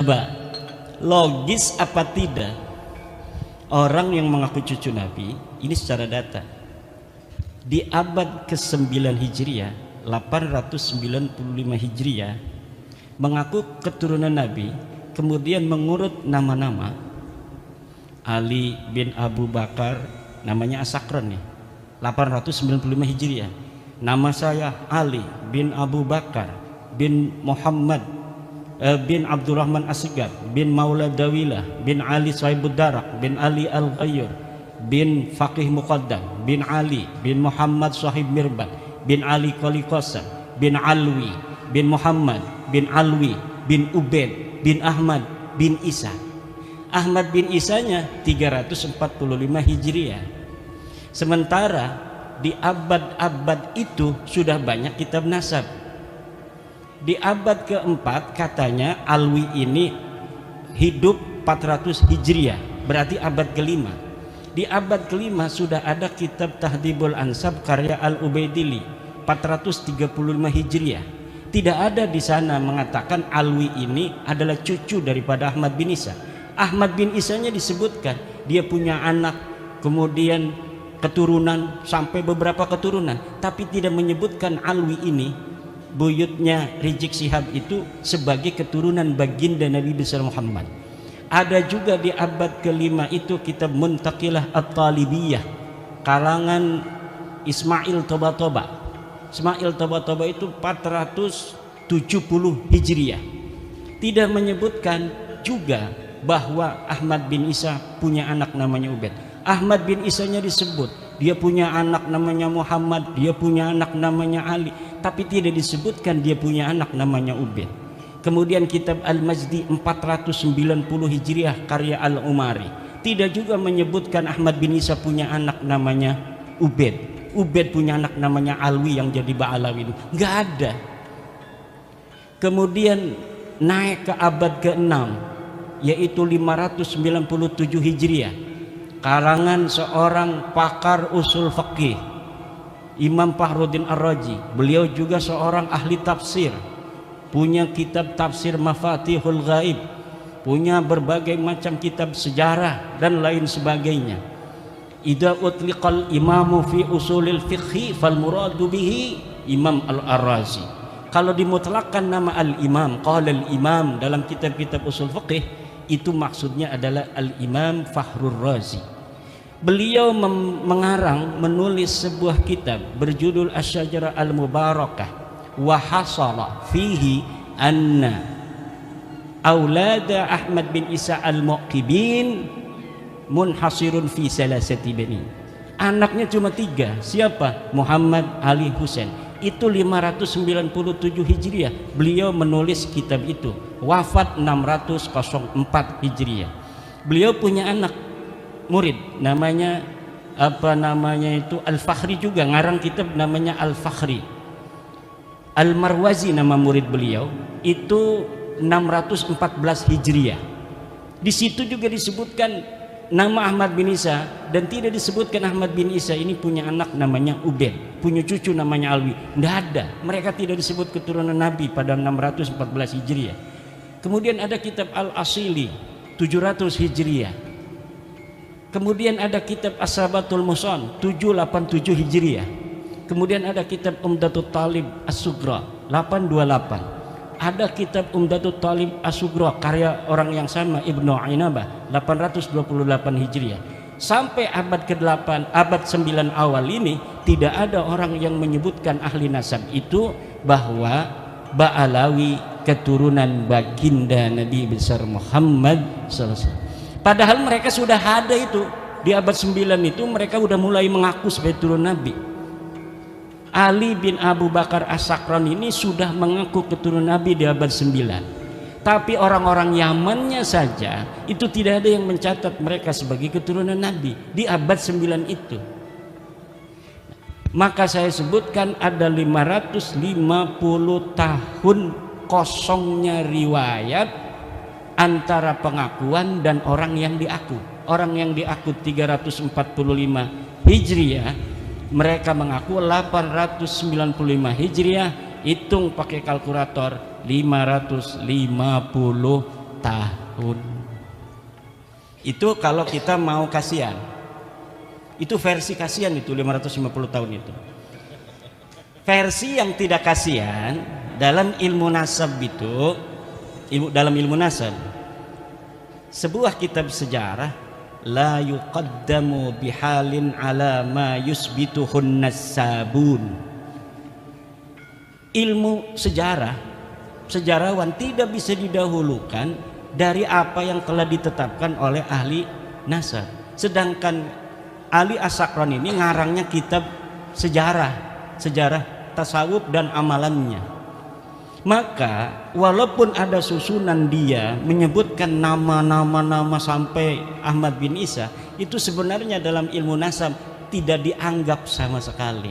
Coba, logis apa tidak orang yang mengaku cucu Nabi ini secara data di abad ke-9 Hijriah 895 Hijriah mengaku keturunan Nabi, kemudian mengurut nama-nama. Ali bin Abu Bakar, namanya As-Sakran nih, 895 Hijriah. Nama saya Ali bin Abu Bakar bin Muhammad bin Abdurrahman As-Sigaf bin Maula Dawilah bin Ali Sahibud Darak bin Ali Al-Ghayyur bin Faqih Muqaddam bin Ali bin Muhammad Sahib Mirbat bin Ali Qali Qasam bin Alwi bin Muhammad bin Alwi bin Ubaid bin Ahmad bin Isa. Ahmad bin Isanya 345 Hijriah. Sementara di abad-abad itu sudah banyak kitab nasab. Di abad keempat katanya Alwi ini hidup 400 Hijriah, berarti abad kelima. Di abad kelima sudah ada kitab Tahdhibul Ansab karya Al-Ubaidili 435 Hijriah. Tidak ada di sana mengatakan Alwi ini adalah cucu daripada Ahmad bin Isa. Ahmad bin Isanya disebutkan dia punya anak, kemudian keturunan sampai beberapa keturunan, tapi tidak menyebutkan Alwi ini, buyutnya Rizik Syihab itu, sebagai keturunan baginda Nabi besar Muhammad. Ada juga di abad kelima itu kitab Muntaqilah At-Talibiyah kalangan Ismail Toba-Toba. Ismail Toba-Toba itu 470 Hijriah. Tidak menyebutkan juga bahwa Ahmad bin Isa punya anak namanya Ubaid. Ahmad bin Isanya disebut dia punya anak namanya Muhammad, dia punya anak namanya Ali, tapi tidak disebutkan dia punya anak namanya Ubaid. Kemudian kitab Al-Majdi 490 Hijriah karya Al-Umari tidak juga menyebutkan Ahmad bin Isa punya anak namanya Ubaid. Ubaid punya anak namanya Alwi yang jadi Ba'alawi, nggak ada. Kemudian naik ke abad ke-6 yaitu 597 Hijriah karangan seorang pakar usul fikih, Imam Fakhruddin Ar-Razi. Beliau juga seorang ahli tafsir, punya kitab tafsir Mafatihul Ghaib, punya berbagai macam kitab sejarah dan lain sebagainya. Idza utliqal imamu fi usulil fiqhi fal muradu bihi Imam Al-Ar-Razi. Kalau dimutlakan nama al-imam, qala al-imam dalam kitab-kitab usul fiqih, itu maksudnya adalah Al-Imam Fakhrur Razi. Beliau menulis sebuah kitab berjudul Asy-Syajarah Al-Mubarakah wa hasala fihi anna aulada Ahmad bin Isa Al-Muqibin munhasirun fi salasati bani. Anaknya cuma 3. Siapa? Muhammad, Ali, Husain. Itu 597 Hijriah beliau menulis kitab itu. Wafat 604 Hijriah. Beliau punya anak murid namanya itu Al-Fakhri, juga ngarang kitab namanya Al-Fakhri. Al-Marwazi nama murid beliau, itu 614 Hijriah. Di situ juga disebutkan nama Ahmad bin Isa, dan tidak disebutkan Ahmad bin Isa ini punya anak namanya Ubaid, punya cucu namanya Alwi. Tidak ada, mereka tidak disebut keturunan Nabi pada 614 Hijriah. Kemudian ada kitab Al-Asili 700 Hijriah. Kemudian ada kitab As-Sabatul Muson 787 Hijriah. Kemudian ada kitab Umdatul Talib As-Sugra 828. Ada kitab Umdatul Talib As-Sugra karya orang yang sama, Ibnu Ainabah 828 Hijriah. Sampai abad ke-8, abad 9 awal ini tidak ada orang yang menyebutkan ahli nasab itu bahwa Ba'alawi keturunan baginda Nabi besar Muhammad SAW. Padahal mereka sudah ada itu di abad 9 itu, mereka sudah mulai mengaku sebagai turun Nabi. Ali bin Abu Bakar As-Sakran ini sudah mengaku keturunan Nabi di abad 9. Tapi orang-orang Yamannya saja itu tidak ada yang mencatat mereka sebagai keturunan Nabi di abad 9 itu. Maka saya sebutkan ada 550 tahun kosongnya riwayat antara pengakuan dan orang yang diaku. Orang yang diaku 345 Hijriah, mereka mengaku 895 Hijriah. Hitung pakai kalkulator 550 tahun. Itu kalau kita mau kasihan. Itu versi kasihan itu 550 tahun itu. Versi yang tidak kasihan dalam ilmu nasab itu, dalam ilmu nasab, sebuah kitab sejarah, la yuqaddamu bihalin ala ma yusbituhun nasabun. Ilmu sejarah, sejarawan tidak bisa didahulukan dari apa yang telah ditetapkan oleh ahli nasab. Sedangkan Ali As-Sakran ini ngarangnya kitab sejarah tasawuf dan amalannya. Maka walaupun ada susunan dia menyebutkan nama-nama sampai Ahmad bin Isa, itu sebenarnya dalam ilmu nasab tidak dianggap sama sekali.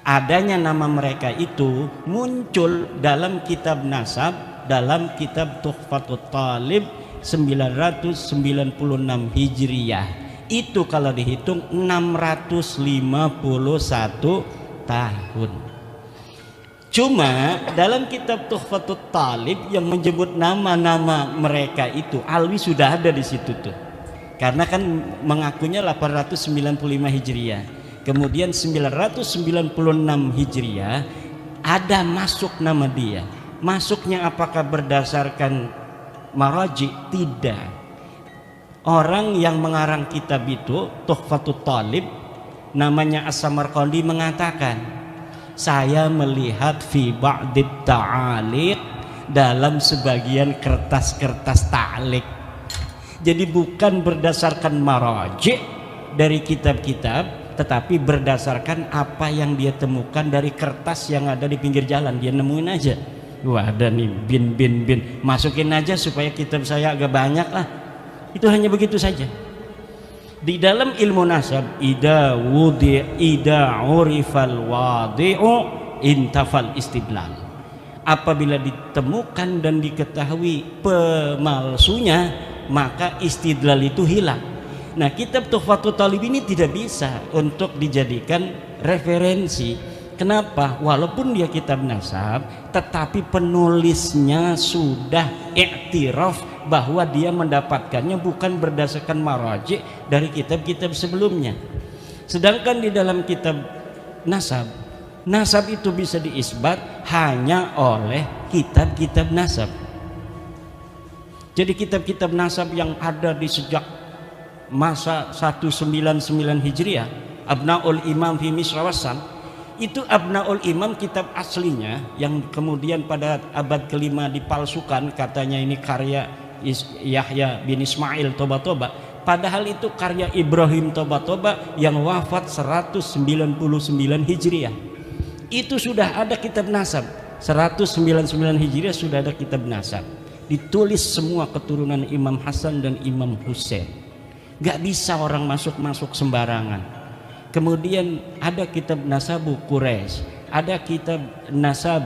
Adanya nama mereka itu muncul dalam kitab nasab, dalam kitab Tuhfatut Talib 996 Hijriyah. Itu kalau dihitung 651 tahun. Cuma dalam kitab Tuhfatut Talib yang menyebut nama-nama mereka itu, Alwi sudah ada di situ tuh. Karena kan mengakunya 895 Hijriah. Kemudian 996 Hijriah ada masuk nama dia. Masuknya apakah berdasarkan maraji? Tidak. Orang yang mengarang kitab itu Tuhfatut Talib namanya As-Samarqandi mengatakan, saya melihat fi ba'dit ta'aliq, dalam sebagian kertas-kertas ta'liq. Jadi bukan berdasarkan maraji dari kitab-kitab, tetapi berdasarkan apa yang dia temukan dari kertas yang ada di pinggir jalan. Dia nemuin aja, wah ada nih bin, masukin aja supaya kitab saya agak banyak lah. Itu hanya begitu saja. Di dalam ilmu nasab, ida urifal wadi'u intafal istidlal. Apabila ditemukan dan diketahui pemalsunya, maka istidlal itu hilang. Nah, kitab Tuhfatut Talib ini tidak bisa untuk dijadikan referensi. Kenapa? Walaupun dia kitab nasab, tetapi penulisnya sudah iktiraf bahwa dia mendapatkannya bukan berdasarkan maraji dari kitab-kitab sebelumnya. Sedangkan di dalam kitab nasab, nasab itu bisa diisbat hanya oleh kitab-kitab nasab. Jadi kitab-kitab nasab yang ada di sejak masa 199 Hijriah, Abnaul Imam fi Misrawasan, itu Abnaul Imam kitab aslinya yang kemudian pada abad kelima dipalsukan, katanya ini karya Yahya bin Ismail Toba-Toba, padahal itu karya Ibrahim Toba-Toba yang wafat 199 Hijriah. Itu sudah ada kitab nasab, 199 Hijriah sudah ada kitab nasab, ditulis semua keturunan Imam Hasan dan Imam Husain. Gak bisa orang masuk sembarangan. Kemudian ada kitab Nasabu Quraisy, ada kitab Nasab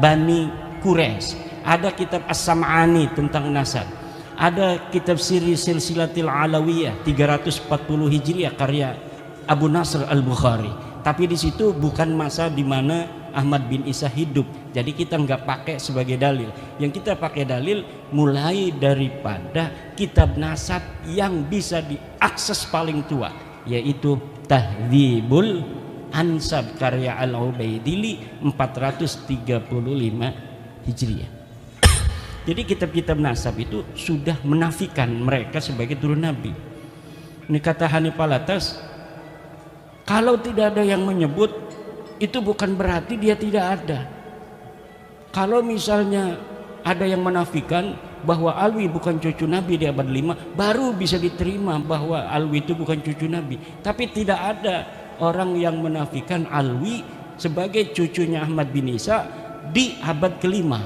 Bani Quraisy, ada kitab As-Sam'ani tentang nasab, ada kitab Siri Silsilatil Alawiyah 340 Hijriah karya Abu Nasr Al-Bukhari. Tapi di situ bukan masa di mana Ahmad bin Isa hidup, jadi kita nggak pakai sebagai dalil. Yang kita pakai dalil mulai daripada kitab nasab yang bisa diakses paling tua, yaitu Tahdzibul Ansab karya Al-Ubaidili 435 Hijriah. Jadi kitab-kitab nasab itu sudah menafikan mereka sebagai turun Nabi. Ini kata Hanif Alatas, kalau tidak ada yang menyebut, itu bukan berarti dia tidak ada. Kalau misalnya ada yang menafikan bahwa Alwi bukan cucu Nabi di abad 5, baru bisa diterima bahwa Alwi itu bukan cucu Nabi. Tapi tidak ada orang yang menafikan Alwi sebagai cucunya Ahmad bin Isa di abad kelima.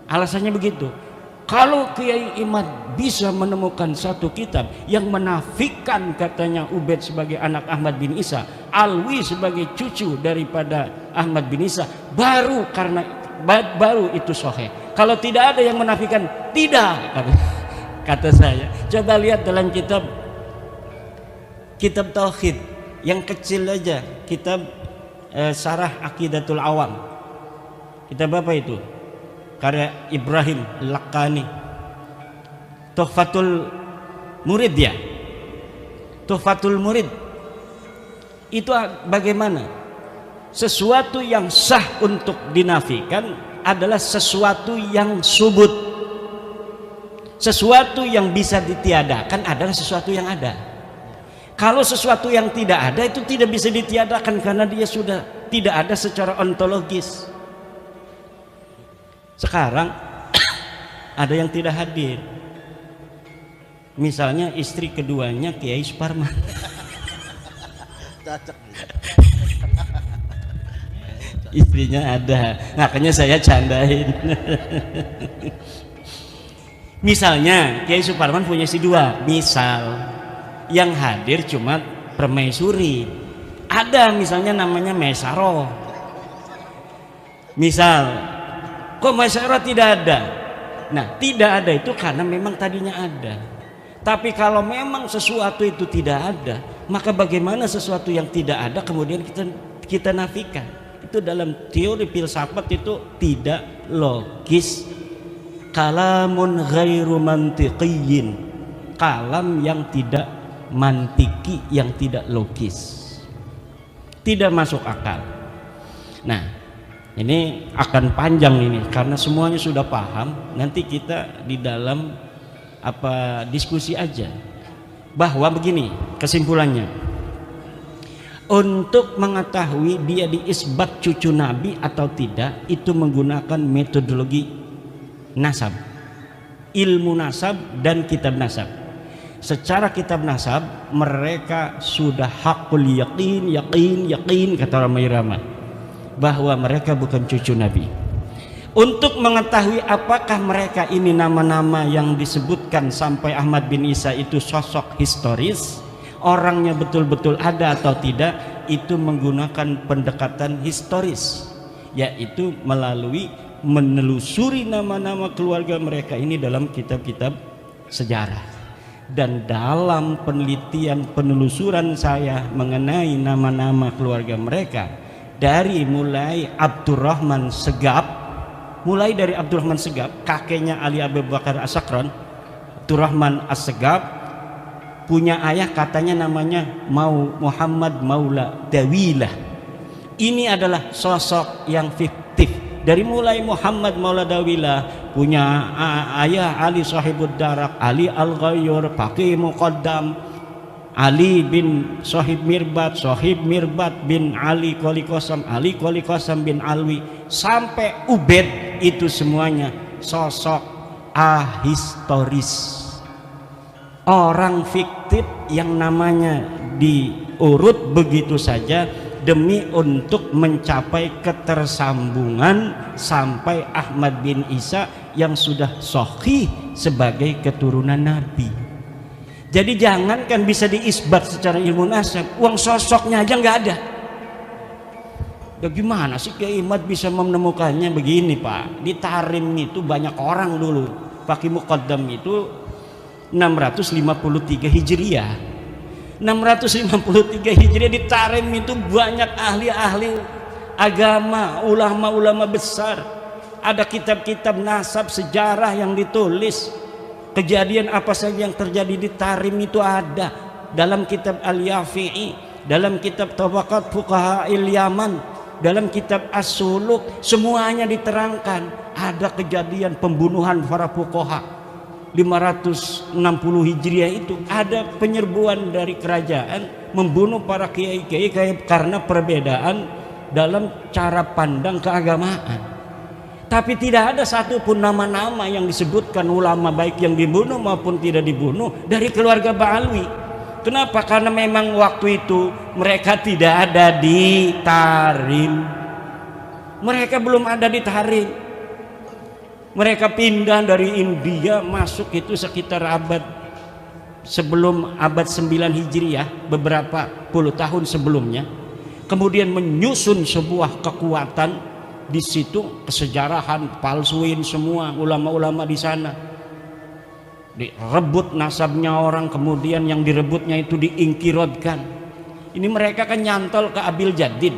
Alasannya begitu. Kalau Kiai Imad bisa menemukan satu kitab yang menafikan katanya Ubaid sebagai anak Ahmad bin Isa, Alwi sebagai cucu daripada Ahmad bin Isa, baru itu sahih. Kalau tidak ada yang menafikan, tidak, kata saya. Coba lihat dalam kitab tauhid yang kecil aja, kitab Syarah Aqidatul Awam. Kitab apa itu? karya Ibrahim Lakani, Tuhfatul Murid ya, Tuhfatul Murid. Itu bagaimana? Sesuatu yang sah untuk dinafikan adalah sesuatu yang subut. Sesuatu yang bisa ditiadakan adalah sesuatu yang ada. Kalau sesuatu yang tidak ada itu tidak bisa ditiadakan karena dia sudah tidak ada secara ontologis. Sekarang ada yang tidak hadir. Misalnya istri keduanya Kiai Suparman. Istrinya ada, makanya saya candain. Misalnya Kiai Suparman punya istri dua, misal yang hadir cuma permaisuri. Ada misalnya namanya Mesaro. Misal, kok Mesaro tidak ada? Nah, tidak ada itu karena memang tadinya ada. Tapi kalau memang sesuatu itu tidak ada, maka bagaimana sesuatu yang tidak ada kemudian kita nafikan? Itu dalam teori filsafat itu tidak logis. Kalamun ghairu mantiqiyyin, kalam yang tidak mantiki, yang tidak logis, tidak masuk akal. Nah, ini akan panjang ini karena semuanya sudah paham. Nanti kita di dalam diskusi aja bahwa begini kesimpulannya, untuk mengetahui dia diisbat cucu Nabi atau tidak itu menggunakan metodologi nasab, ilmu nasab dan kitab nasab. Secara kitab nasab mereka sudah hakul yakin kata orang Irama bahwa mereka bukan cucu Nabi. Untuk mengetahui apakah mereka ini nama-nama yang disebutkan sampai Ahmad bin Isa itu sosok historis, orangnya betul-betul ada atau tidak, itu menggunakan pendekatan historis, yaitu melalui menelusuri nama-nama keluarga mereka ini dalam kitab-kitab sejarah. Dan dalam penelitian penelusuran saya mengenai nama-nama keluarga mereka, dari mulai Abdurrahman Segaf, kakeknya Ali Abu Bakar As-Sakran, Abdurrahman As-Segaf punya ayah katanya namanya Muhammad Maula Dawilah. Ini adalah sosok yang fiktif. Dari mulai Muhammad Maula Dawilah punya ayah Ali Sahibud Darak, Ali Al-Ghayyur, Faqih Muqaddam, Ali bin Sahib Mirbat bin Ali Qoli Qasam bin Alwi, sampai Ubed, itu semuanya sosok ahistoris, orang fiktif yang namanya diurut begitu saja demi untuk mencapai ketersambungan sampai Ahmad bin Isa yang sudah sahih sebagai keturunan Nabi. Jadi jangankan bisa diisbat secara ilmu nasab, uang sosoknya aja nggak ada. Ya gimana sih Kiai Imad bisa menemukannya? Begini Pak, di Tarim itu banyak orang dulu. Faqih Muqaddam itu 653 Hijriah. 653 Hijriah di Tarim itu banyak ahli-ahli agama, ulama-ulama besar. Ada kitab-kitab nasab sejarah yang ditulis. Kejadian apa saja yang terjadi di Tarim itu ada dalam kitab Al-Yafi'i, dalam kitab Tabaqat Fuqaha'il Yaman, dalam kitab As-Suluk, semuanya diterangkan. Ada kejadian pembunuhan para fuqaha 560 Hijriah itu, ada penyerbuan dari kerajaan membunuh para kiai-kiai karena perbedaan dalam cara pandang keagamaan. Tapi tidak ada satupun nama-nama yang disebutkan ulama baik yang dibunuh maupun tidak dibunuh dari keluarga Ba'alwi. Kenapa? Karena memang waktu itu mereka tidak ada di Tarim. Mereka belum ada di Tarim. Mereka pindah dari India masuk itu sekitar sebelum abad 9 Hijriah, beberapa puluh tahun sebelumnya. Kemudian menyusun sebuah kekuatan di situ, kesejarahan, palsuin semua ulama-ulama di sana. Direbut nasabnya orang, kemudian yang direbutnya itu diingkirodkan. Ini mereka kan nyantol ke Abil Jadid,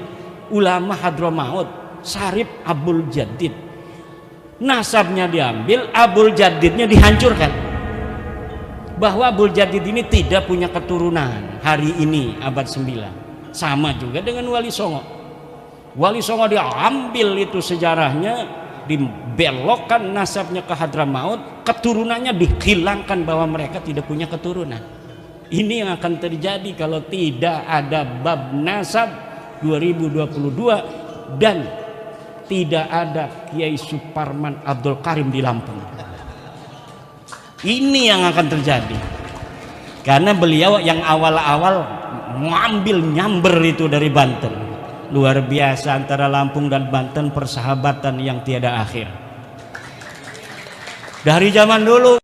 ulama Hadramaut, Sarip Abul Jadid. nasabnya diambil, Abul Jadidnya dihancurkan, bahwa Abul Jadid ini tidak punya keturunan hari ini abad 9. Sama juga dengan Wali Songo. Wali Songo diambil itu sejarahnya, dibelokkan nasabnya ke Hadramaut, keturunannya dihilangkan bahwa mereka tidak punya keturunan. Ini yang akan terjadi kalau tidak ada bab nasab 2022 dan tidak ada Kiai Suparman Abdul Karim di Lampung. Ini yang akan terjadi karena beliau yang awal-awal ngambil nyamber itu dari Banten. Luar biasa, antara Lampung dan Banten persahabatan yang tiada akhir. Dari zaman dulu